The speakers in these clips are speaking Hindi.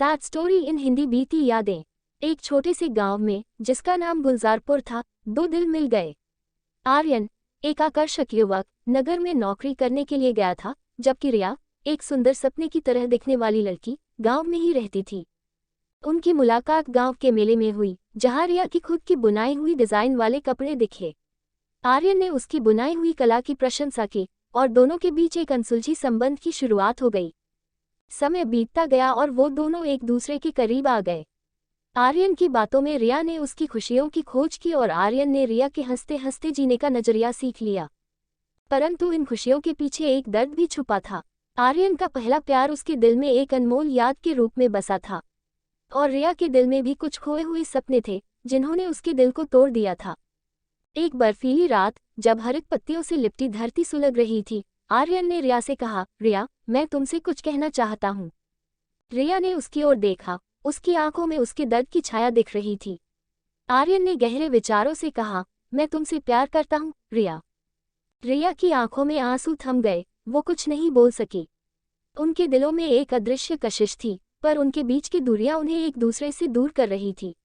Sad story in Hindi. बीती यादें। एक छोटे से गांव में, जिसका नाम गुलजारपुर था, दो दिल मिल गए। आर्यन, एक आकर्षक युवक, नगर में नौकरी करने के लिए गया था, जबकि रिया, एक सुंदर सपने की तरह दिखने वाली लड़की, गांव में ही रहती थी। उनकी मुलाकात गांव के मेले में हुई, जहां रिया की खुद की बुनाई हुई डिजाइन वाले कपड़े दिखे। आर्यन ने उसकी बुनाई हुई कला की प्रशंसा की, और दोनों के बीच एक अनसुलझी संबंध की शुरुआत हो गई। समय बीतता गया और वो दोनों एक दूसरे के करीब आ गए। आर्यन की बातों में रिया ने उसकी खुशियों की खोज की और आर्यन ने रिया के हंसते हंसते जीने का नजरिया सीख लिया। परंतु इन खुशियों के पीछे एक दर्द भी छुपा था। आर्यन का पहला प्यार उसके दिल में एक अनमोल याद के रूप में बसा था, और रिया के दिल में भी कुछ खोए हुए सपने थे, जिन्होंने उसके दिल को तोड़ दिया था। एक बर्फीली रात, जब हरित पत्तियों से लिपटी धरती सुलग रही थी, आर्यन ने रिया से कहा, रिया, मैं तुमसे कुछ कहना चाहता हूँ। रिया ने उसकी ओर देखा, उसकी आंखों में उसके दर्द की छाया दिख रही थी। आर्यन ने गहरे विचारों से कहा, मैं तुमसे प्यार करता हूँ, रिया। रिया की आंखों में आंसू थम गए, वो कुछ नहीं बोल सकी। उनके दिलों में एक अदृश्य कशिश थी, पर उनके बीच की दूरियां उन्हें एक दूसरे से दूर कर रही थी।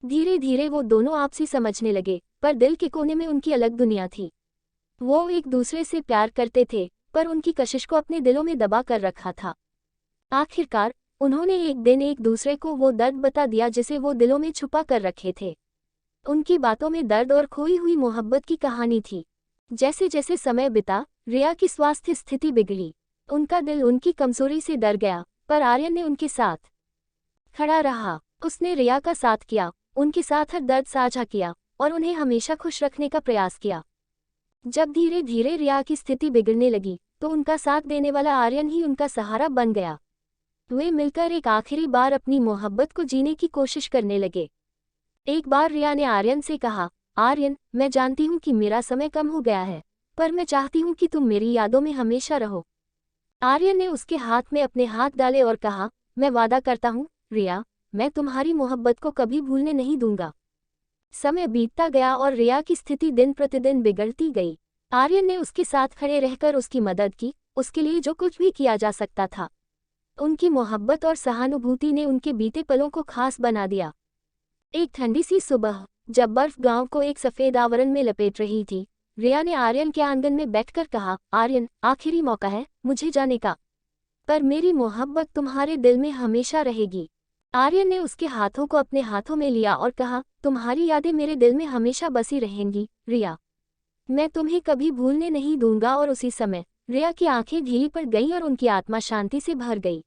धीरे धीरे वो दोनों आपसी समझने लगे, पर दिल के कोने में उनकी अलग दुनिया थी। वो एक दूसरे से प्यार करते थे, पर उनकी कशिश को अपने दिलों में दबा कर रखा था। आखिरकार उन्होंने एक दिन एक दूसरे को वो दर्द बता दिया जिसे वो दिलों में छुपा कर रखे थे। उनकी बातों में दर्द और खोई हुई मोहब्बत की कहानी थी। जैसे जैसे समय बिता, रिया की स्वास्थ्य स्थिति बिगड़ी। उनका दिल उनकी कमजोरी से डर गया, पर आर्यन ने उनके साथ खड़ा रहा। उसने रिया का साथ किया, उनके साथ हर दर्द साझा किया, और उन्हें हमेशा खुश रखने का प्रयास किया। जब धीरे धीरे रिया की स्थिति बिगड़ने लगी, तो उनका साथ देने वाला आर्यन ही उनका सहारा बन गया। वे मिलकर एक आखिरी बार अपनी मोहब्बत को जीने की कोशिश करने लगे। एक बार रिया ने आर्यन से कहा, आर्यन, मैं जानती हूँ कि मेरा समय कम हो गया है, पर मैं चाहती हूँ कि तुम मेरी यादों में हमेशा रहो। आर्यन ने उसके हाथ में अपने हाथ डाले और कहा, मैं वादा करता हूँ, रिया, मैं तुम्हारी मोहब्बत को कभी भूलने नहीं दूंगा। समय बीतता गया और रिया की स्थिति दिन प्रतिदिन बिगड़ती गई। आर्यन ने उसके साथ खड़े रहकर उसकी मदद की, उसके लिए जो कुछ भी किया जा सकता था। उनकी मोहब्बत और सहानुभूति ने उनके बीते पलों को खास बना दिया। एक ठंडी सी सुबह, जब बर्फ गांव को एक सफेद आवरण में लपेट रही थी, रिया ने आर्यन के आंगन में बैठकर कहा, आर्यन, आखिरी मौका है मुझे जाने का, पर मेरी मोहब्बत तुम्हारे दिल में हमेशा रहेगी। आर्यन ने उसके हाथों को अपने हाथों में लिया और कहा, तुम्हारी यादें मेरे दिल में हमेशा बसी रहेंगी, रिया। मैं तुम्हें कभी भूलने नहीं दूंगा। और उसी समय रिया की आंखें ढीली पड़ गईं और उनकी आत्मा शांति से भर गई।